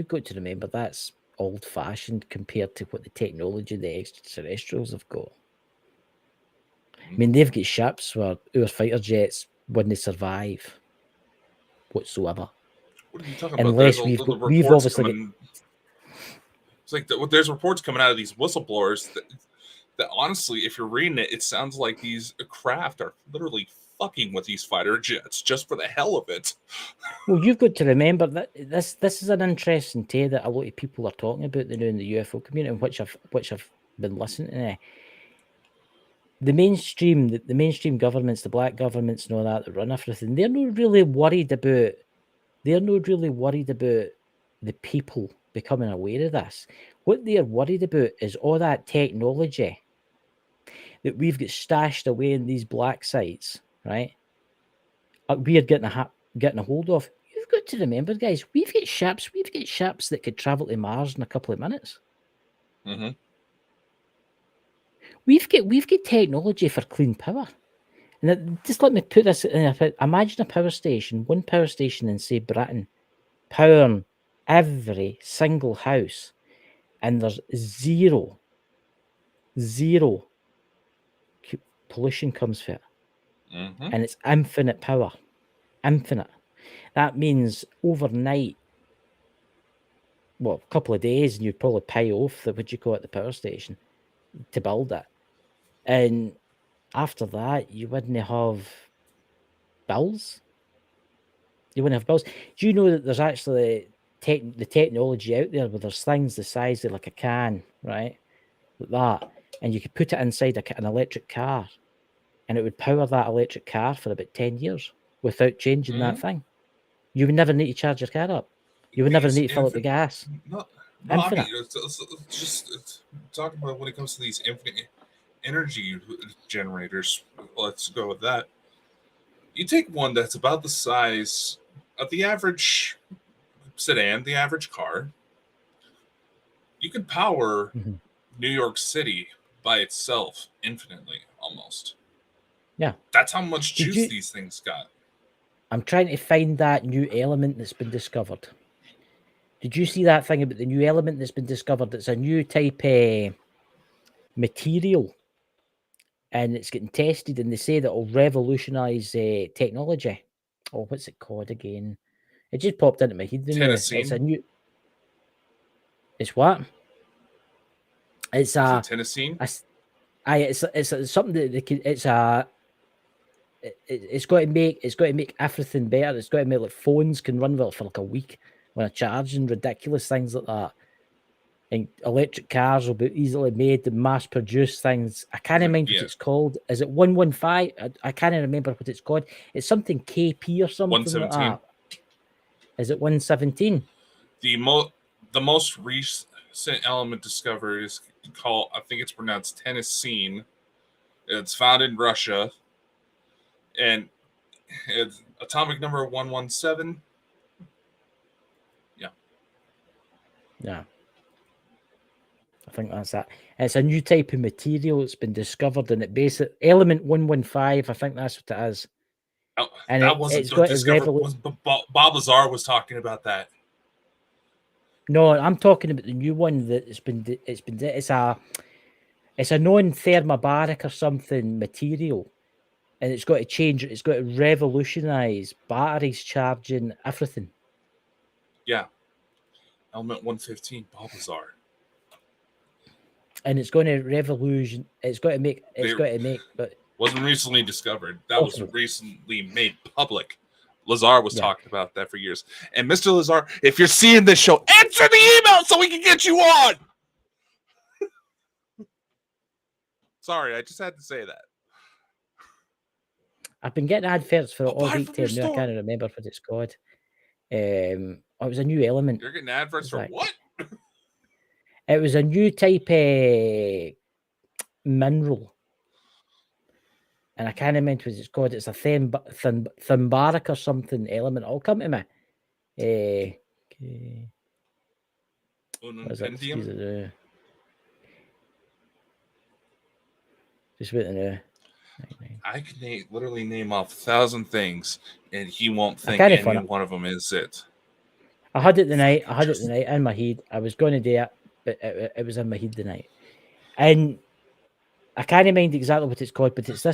got to remember that's old-fashioned compared to what the technology the extraterrestrials have got. I mean, they've got ships where our fighter jets wouldn't survive whatsoever. What are you talking Unless about? We've obviously it's like there's reports coming out of these whistleblowers that honestly, if you're reading it, it sounds like these craft are literally fucking with these fighter jets just for the hell of it. Well, you've got to remember that this is an interesting tale that a lot of people are talking about in the UFO community, which I've been listening to. The mainstream governments, the black governments, and all that run everything. They're not really worried about the people becoming aware of this. What they're worried about is all that technology that we've got stashed away in these black sites, right? We're getting a hold of. You've got to remember, guys, we've got ships that could travel to Mars in a couple of minutes. We've got technology for clean power. And just let me put this in. Imagine one power station in, say, Britain, powering every single house, and there's zero pollution comes from it. And it's infinite power. Infinite. That means overnight, a couple of days, and you'd probably pay off the power station to build it. And after that, you wouldn't have bills. You wouldn't have bills. Do you know that there's actually the technology out there where there's things the size of like a can, right? Like that. And you could put it inside an electric car, and it would power that electric car for about 10 years without changing that thing. You would never need to charge your car up. You would never need to fill up the gas. No, I mean, it's just talking about when it comes to these infinite energy generators. Let's go with that. You take one that's about the size of the average sedan, the average car. You could power New York City by itself infinitely, almost. Yeah. That's how much juice these things got. I'm trying to find that new element that's been discovered. Did you see that thing about the new element that's been discovered? It's a new type of material, and it's getting tested, and they say that it'll revolutionize technology. Oh, what's it called again? It just popped into my head. Tennessee. It's what? It's a Tennessee. It's something that they can. It's got to make everything better. It's got to make like phones can run well for like a week when I charge and ridiculous things like that. and electric cars will be easily made and mass-produced things. I can't remember what it's called. Is it 115? I can't remember what it's called. It's something KP or something 117. like that. Is it 117? The most recent element discovered is called, I think it's pronounced Tennessine. It's found in Russia, and it's atomic number 117. Yeah. I think that's that. It's a new type of material that's been discovered, and it basic element 115. I think that's what it is. Oh, and that wasn't discovered. Bob Lazar was talking about that. No, I'm talking about the new one that it's a non-thermobaric or something material, and it's got to change. It's got to revolutionize batteries, charging, everything. Yeah, element 115, Bob Lazar. And it's going to revolution. It's got to make. But wasn't recently discovered. That was recently made public. Lazar was talking about that for years. And Mr. Lazar, if you're seeing this show, answer the email so we can get you on. Sorry, I just had to say that. I've been getting adverts for all week. I can't remember what it's called. It was a new element. You're getting adverts for what? It was a new type of mineral. And I can't remember what it's called. It's a thymbark or something element. It'll come to me. Just wait a minute. I can literally name off 1,000 things, and he won't think any one of them is it. I had it the night in my head. I was going to do it, but it was in my head the night. And I can't remember exactly what it's called, but it's for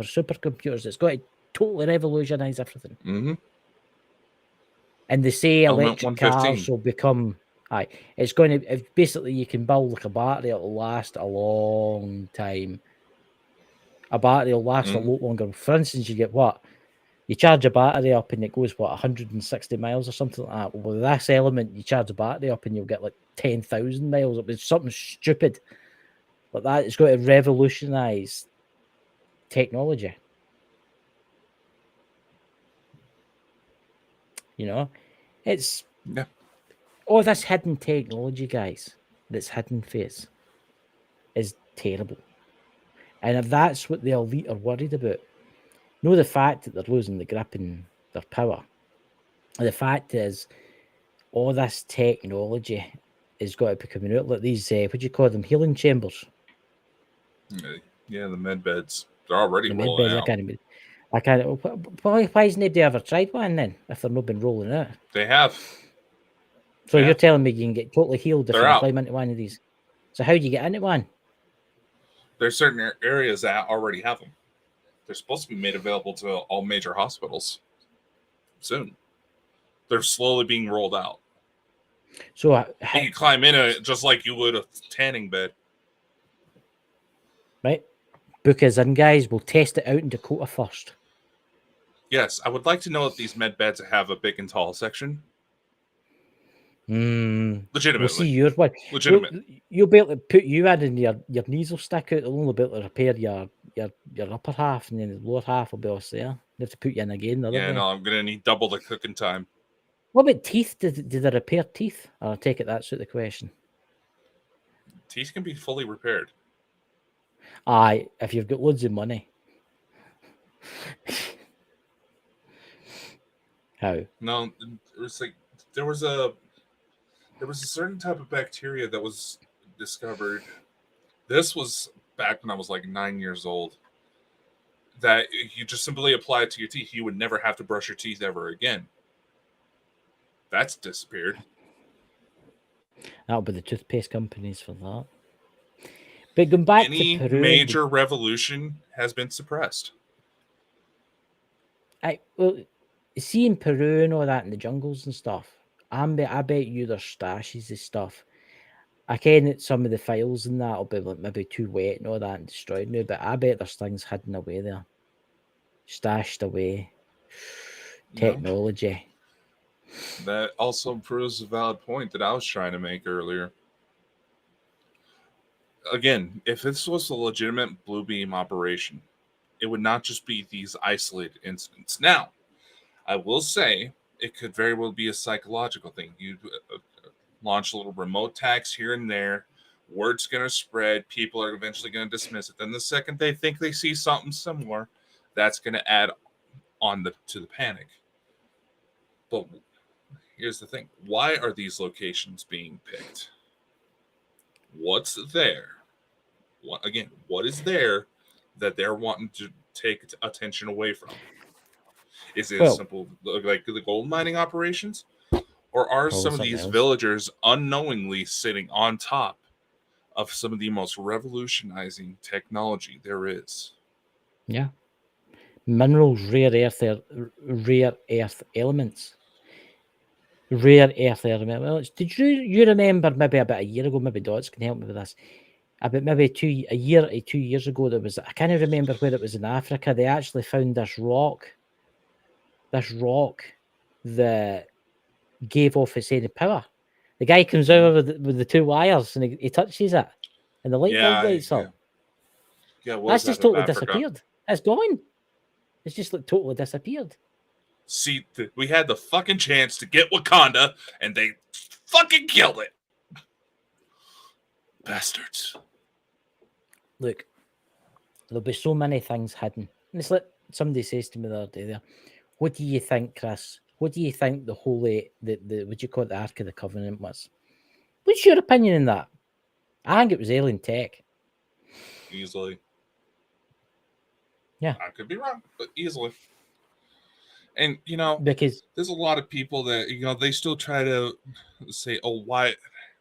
supercomputers. It's got to totally revolutionize everything. Mm-hmm. And they say electric cars will become. It's going to basically you can build like a battery. It'll last a long time. A battery will last a lot longer. For instance, you get you charge a battery up and it goes 160 miles or something like that. Well, with this element, you charge a battery up and you'll get like 10,000 miles. It was something stupid like that. It's going to revolutionize technology. You know, it's all this hidden technology, guys. That's hidden face is terrible, and if that's what the elite are worried about. Know the fact that they're losing the grip in their power. The fact is, all this technology is got to be coming out like these. What do you call them? Healing chambers. Yeah, the med beds. They're already rolling out. I can't. Why hasn't nobody ever tried one then? If they've not been rolling out, they have. So you're telling me you can get totally healed if you climb into one of these? So how do you get into one? There's certain areas that already have them. They're supposed to be made available to all major hospitals soon. They're slowly being rolled out. So you can climb in it just like you would a tanning bed. Right. Book us in, guys. We'll test it out in Dakota first. Yes, I would like to know if these med beds have a big and tall section. Legitimately. We'll see yours one. Legitimate. You'll be able to put you in and your knees will stick out. They'll only be able to repair your upper half, and then the lower half will be all there. You have to put you in again. No, I'm going to need double the cooking time. What about teeth? Did they repair teeth? I take it that's out the question. Teeth can be fully repaired. Aye, if you've got loads of money. How? No, there was a certain type of bacteria that was discovered. This was back when I was like 9 years old. That you just simply apply it to your teeth. You would never have to brush your teeth ever again. That's disappeared. That'll be the toothpaste companies for that. But going back to Peru, major revolution has been suppressed. See in Peru and all that in the jungles and stuff. I bet you there's stashes of stuff. I ken that some of the files and that will be like maybe too wet and all that and destroyed now, but I bet there's things hidden away there. Stashed away. Technology. That also proves a valid point that I was trying to make earlier. Again, if this was a legitimate blue beam operation, it would not just be these isolated incidents. Now, I will say it could very well be a psychological thing. You launch a little remote attacks here and there. Word's going to spread. People are eventually going to dismiss it. Then the second they think they see something similar, that's going to add on to the panic. But here's the thing. Why are these locations being picked? What's there? What is there that they're wanting to take attention away from? Is it simple like the gold mining operations? Or are some of these villagers unknowingly sitting on top of some of the most revolutionizing technology there is? Yeah. Minerals, rare earth elements. Rare earth elements. Did you remember maybe about a year ago, maybe Dots can help me with this, about maybe 2 years ago, there was, I can't remember where it was in Africa, they actually found this rock that gave off its own power. The guy comes over with the 2 wires and he touches it and the light bulb lights up. Yeah, that's just totally disappeared. It's gone. It's just like totally disappeared. See, we had the fucking chance to get Wakanda and they fucking killed it. Bastards. Look, there'll be so many things hidden. And it's like somebody says to me the other day there, what do you think, Chris? What do you think the holy, the what do you call it, the Ark of the Covenant was? What's your opinion on that? I think it was alien tech. Easily. Yeah. I could be wrong, but easily. And, you know, because there's a lot of people that, you know, they still try to say, oh, why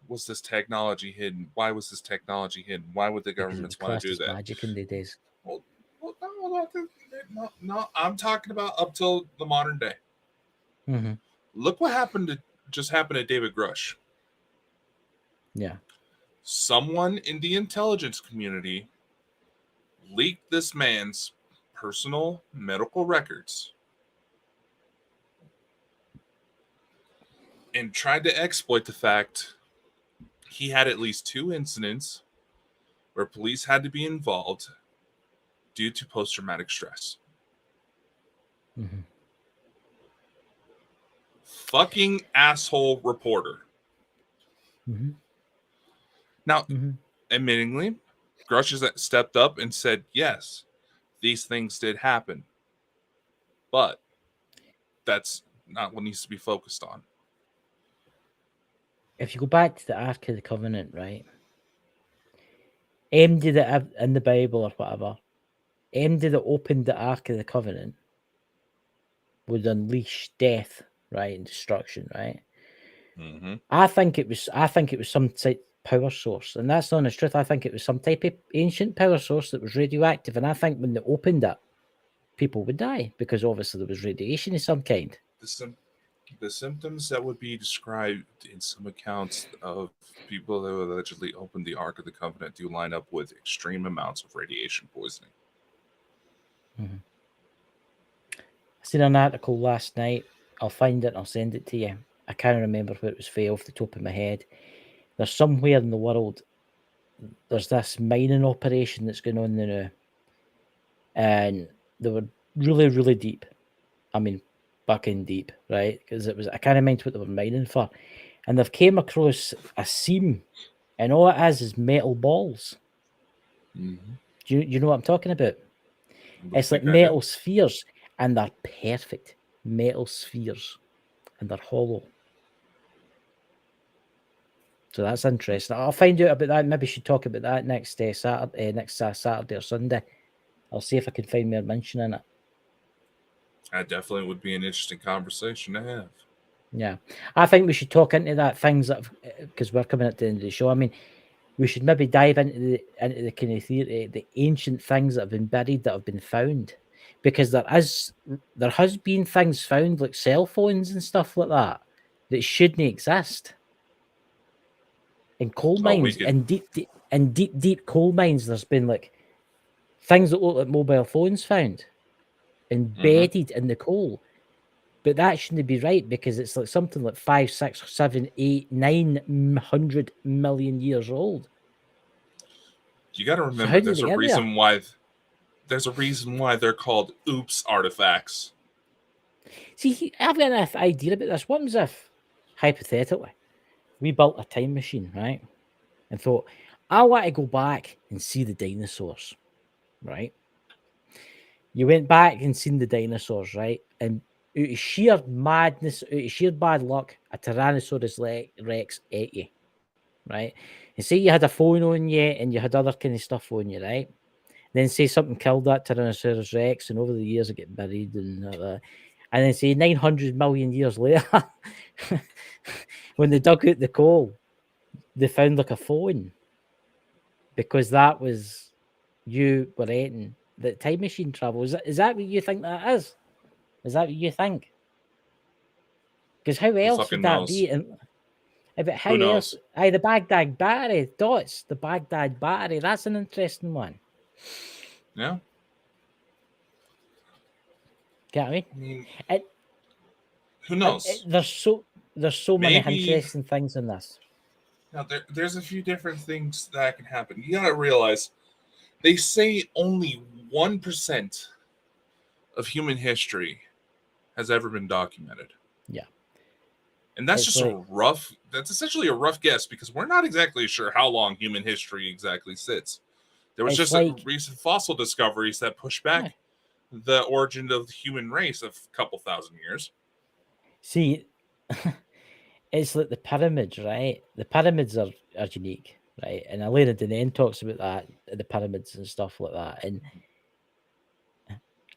was this technology hidden? Why was this technology hidden? Why would the governments want to do that? Magic in the days. Well, no, I'm talking about up till the modern day. Mm-hmm. Look what happened to David Grush. Yeah. Someone in the intelligence community leaked this man's personal medical records and tried to exploit the fact he had at least 2 incidents where police had to be involved due to post-traumatic stress. Mm-hmm. Fucking asshole reporter. Mm-hmm. Now, admittingly, Grush has stepped up and said, yes, these things did happen. But that's not what needs to be focused on. If you go back to the Ark of the Covenant, right? Anybody that in the Bible or whatever, anybody that opened the Ark of the Covenant would unleash death, right, and destruction, right? Mm-hmm. I think it was some type power source, and that's the honest truth. I think it was some type of ancient power source that was radioactive, and I think when they opened it, people would die because obviously there was radiation of some kind. The symptoms that would be described in some accounts of people that allegedly opened the Ark of the Covenant do line up with extreme amounts of radiation poisoning. Mm-hmm. I seen an article last night. I'll find it and I'll send it to you. I can't remember where it was from off the top of my head. There's somewhere in the world, there's this mining operation that's going on now. And they were really, really deep. I mean, fucking deep, right? Because it was, I can't remember what they were mining for. And they've came across a seam, and all it is metal balls. Mm-hmm. Do you know what I'm talking about? It's like metal spheres, and they're perfect metal spheres, and they're hollow. So that's interesting. I'll find out about that. Maybe we should talk about that next Saturday or Sunday. I'll see if I can find more mention in it. That definitely would be an interesting conversation to have. Yeah, I think we should talk into that things that, because we're coming at the end of the show. I mean, we should maybe dive into the kind of theory, the ancient things that have been buried that have been found, because there has been things found like cell phones and stuff like that shouldn't exist. In coal mines, in deep coal mines, there's been like things that look like mobile phones found embedded in the coal. But that shouldn't be right because it's like something like 5, 6, 7, 8, 900 million years old. You got to remember, So how did they get there? There's a reason why they're called oops artifacts. See, I've got an idea about this. What was if, hypothetically, we built a time machine, right? And thought, I want to go back and see the dinosaurs, right? You went back and seen the dinosaurs, right? And out of sheer madness, out of sheer bad luck, a Tyrannosaurus Rex ate you, right? And say you had a phone on you and you had other kind of stuff on you, right? Then say something killed that Tyrannosaurus Rex, and over the years it get buried and that. And then say 900 million years later, when they dug out the coal, they found like a phone because that was you were eating the time machine travel. Is that what you think that is? Is that what you think? Because how Who else fucking would that knows? be? And but how Who else? knows? Aye, the Baghdad battery dots. The Baghdad battery. That's an interesting one. Yeah. Get what I mean, it, who knows? there's so many Maybe interesting things in this. now there's a few different things that can happen. You gotta realize they say only 1% of human history has ever been documented. Yeah. And that's It's just like, that's essentially a rough guess because we're not exactly sure how long human history exactly sits. There was it's just like, recent fossil discoveries that push back the origin of the human race of a couple thousand years. see, it's like the pyramids, right? The pyramids are unique, right? And Elena Dennen talks about that, the pyramids and stuff like that. And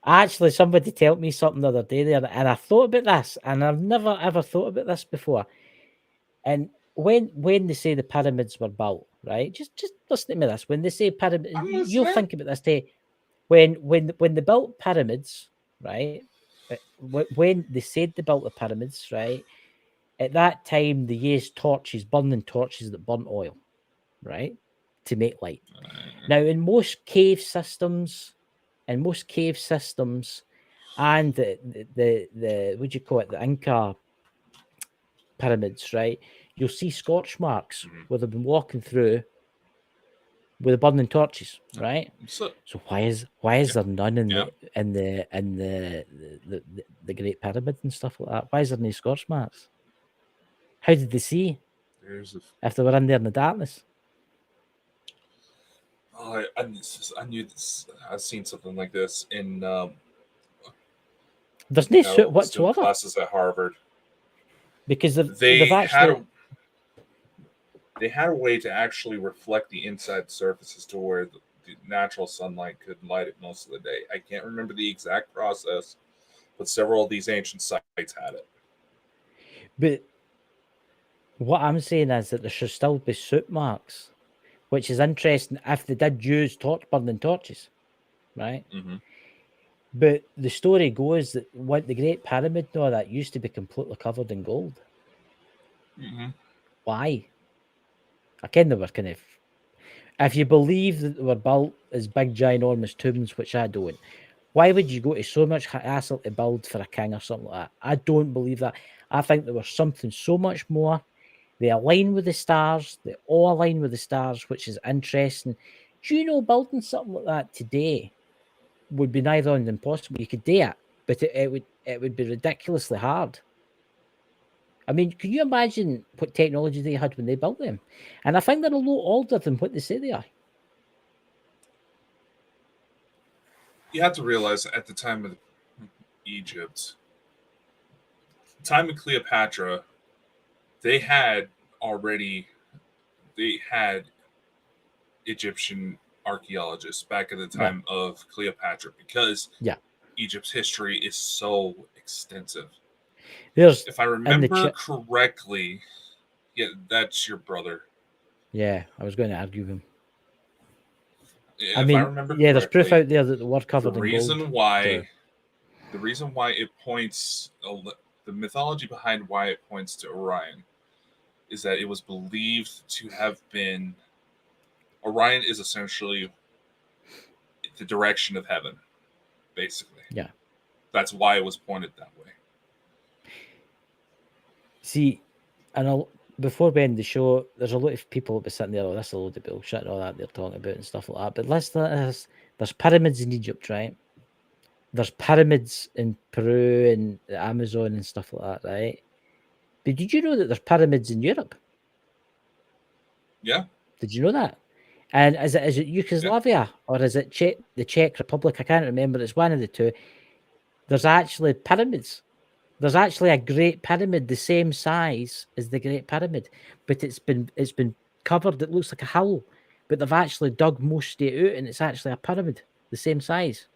actually, somebody told me something the other day there, and I thought about this, and I've never ever thought about this before. And when they say the pyramids were built, right? Just listen to me this. When they say pyramid, I'm you'll listening. think about this day. When they built pyramids, right? When they said they built the pyramids, right? At that time, they used torches, burning torches that burnt oil, right, to make light. Now, in most cave systems, and the what do you call it, the Inca pyramids, right? You'll see scorch marks where they've been walking through with the burning torches, right? So why is there none in the Great Pyramid and stuff like that? Why is there no scorch marks? How did they see if they were in there in the darkness? Oh, I knew this. I've seen something like this in There's no suit whatsoever. Classes at Harvard Because they've actually they had a way to actually reflect the inside surfaces to where the natural sunlight could light it most of the day. I can't remember the exact process, but several of these ancient sites had it. But what I'm saying is that there should still be soot marks, which is interesting if they did use burning torches, right? Mm-hmm. But the story goes that what the Great Pyramid and all that used to be completely covered in gold. Mm-hmm. Why? Again, they were kind of. If you believe that they were built as big, ginormous tombs, which I don't, why would you go to so much hassle to build for a king or something like that? I don't believe that. I think there was something so much more. They align with the stars. They all align with the stars, which is interesting. Do you know building something like that today would be neither on impossible? You could do it, but it would be ridiculously hard. I mean, can you imagine what technology they had when they built them? And I think they're a lot older than what they say they are. You have to realize at the time of Egypt, time of Cleopatra, they had Egyptian archaeologists back at the time of Cleopatra because Egypt's history is so extensive. If I remember correctly, that's your brother. Yeah, I was going to argue him. If I remember correctly, there's proof out there that the were covered in gold. The reason why it points, the mythology behind why it points to Orion is that it was believed to have been. Orion is essentially the direction of heaven, basically. Yeah. That's why it was pointed that way. See, before we end the show, there's a lot of people that be sitting there, oh, that's a load of bullshit and all that they're talking about and stuff like that. But listen to this. There's pyramids in Egypt, right? There's pyramids in Peru and the Amazon and stuff like that, right? But did you know that there's pyramids in Europe? Yeah. Did you know that? And is it Yugoslavia or is it the Czech Republic? I can't remember. It's one of the two. There's actually pyramids. There's actually a Great Pyramid the same size as the Great Pyramid, but it's been covered. It looks like a hole, but they've actually dug most of it out, and it's actually a pyramid the same size.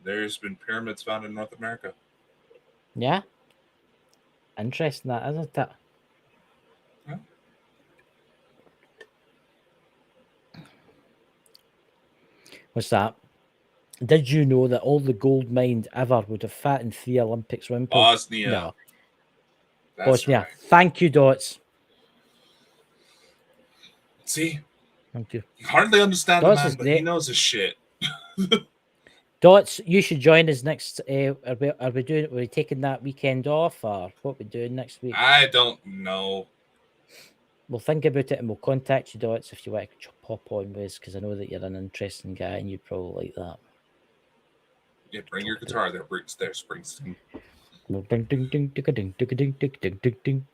There's been pyramids found in North America. Yeah. Interesting, that, isn't it? Yeah. What's that? Did you know that all the gold mined ever would have fit in 3 Olympic swim pools? Bosnia. No. That's Bosnia. right. Thank you, Dots. See? Thank you. You hardly understand Dots the man, but he knows his shit. Dots, you should join us next. Are we taking that weekend off, or what we doing next week? I don't know. We'll think about it and we'll contact you, Dots, if you want to pop on with us, because I know that you're an interesting guy and you'd probably like that. Yeah, bring your guitar there, Springsteen. Ding, ding, ding, ding, ding, ding, ding, ding, ding, ding.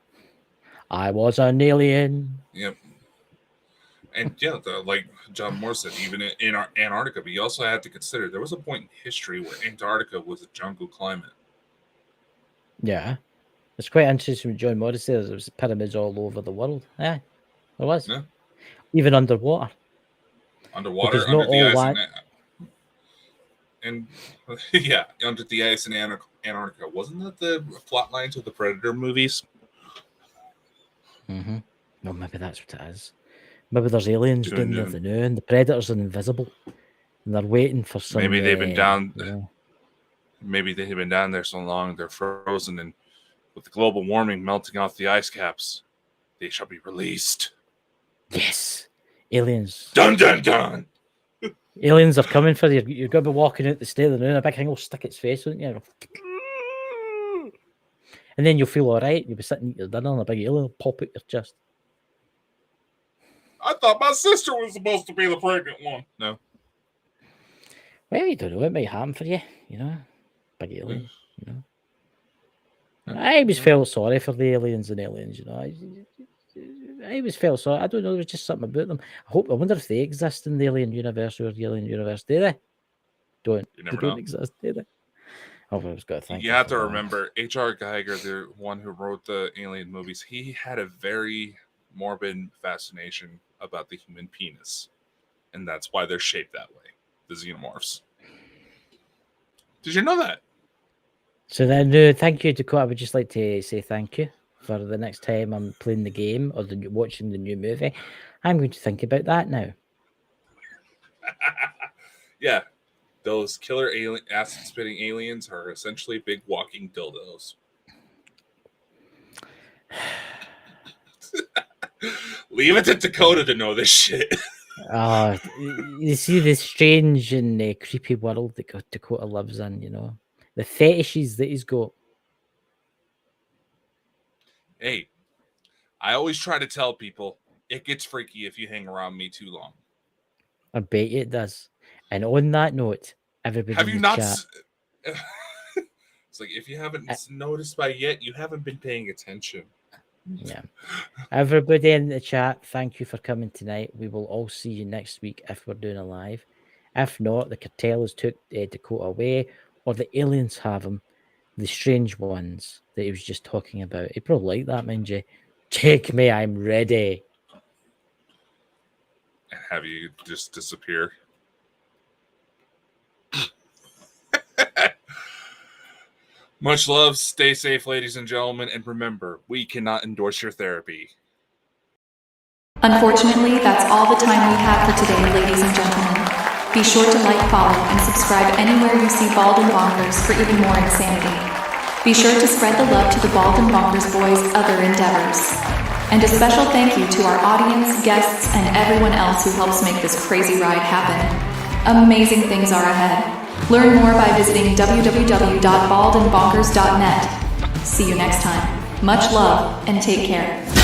I was an alien. Yep. And yeah, like John Moore said, even in Antarctica, but you also had to consider there was a point in history where Antarctica was a jungle climate. Yeah. It's quite interesting with John Morris there. There was pyramids all over the world. Yeah, there was. Yeah. Even underwater. Underwater, Because under not the all ice. that- And yeah, under the ice in Antarctica. Wasn't that the plot lines of the Predator movies? Mm-hmm. No, maybe that's what it is. Maybe there's aliens down there the new, and the predators are invisible, and they're waiting for some. Maybe they've been down. Yeah. Maybe they have been down there so long they're frozen, and with the global warming melting off the ice caps, they shall be released. Yes, aliens. Dun dun dun. Aliens are coming for you. You're going to be walking out the state of the moon, a big thing will stick its face, won't you? And then you'll feel all right. You'll be sitting at your dinner and a big alien will pop out your chest. I thought my sister was supposed to be the pregnant one. No. Well, you don't know. It might happen for you, you know. Big alien, you know. I always felt sorry for the aliens and aliens, you know. I always felt sorry. I don't know. There was just something about them. I wonder if they exist in the alien universe or the alien universe. Do they? Don't. They don't exist, do they? Oh, I was going to think. You have to remember, H.R. Geiger, the one who wrote the alien movies, he had a very morbid fascination about the human penis. And that's why they're shaped that way, the xenomorphs. Did you know that? So then, thank you, Dakota. I would just like to say thank you for the next time I'm playing the game or watching the new movie. I'm going to think about that now. Yeah. Those killer acid-spitting aliens are essentially big walking dildos. Leave it to Dakota to know this shit. You see this strange and creepy world that Dakota lives in, you know. The fetishes that he's got. Hey, I always try to tell people, it gets freaky if you hang around me too long. I bet you it does. And on that note, everybody have you in the not? chat, It's like, if you haven't noticed by yet, you haven't been paying attention. Yeah. Everybody in the chat, thank you for coming tonight. We will all see you next week if we're doing a live. If not, the cartel has took Dakota away, or the aliens have him. The strange ones that he was just talking about. He probably like that, mind you. Take me, I'm ready. And have you just disappear? Much love. Stay safe, ladies and gentlemen. And remember, we cannot endorse your therapy. Unfortunately, that's all the time we have for today, ladies and gentlemen. Be sure to like, follow, and subscribe anywhere you see Bald and Bonkers for even more insanity. Be sure to spread the love to the Bald and Bonkers boys' other endeavors. And a special thank you to our audience, guests, and everyone else who helps make this crazy ride happen. Amazing things are ahead. Learn more by visiting www.baldandbonkers.net. See you next time. Much love, and take care.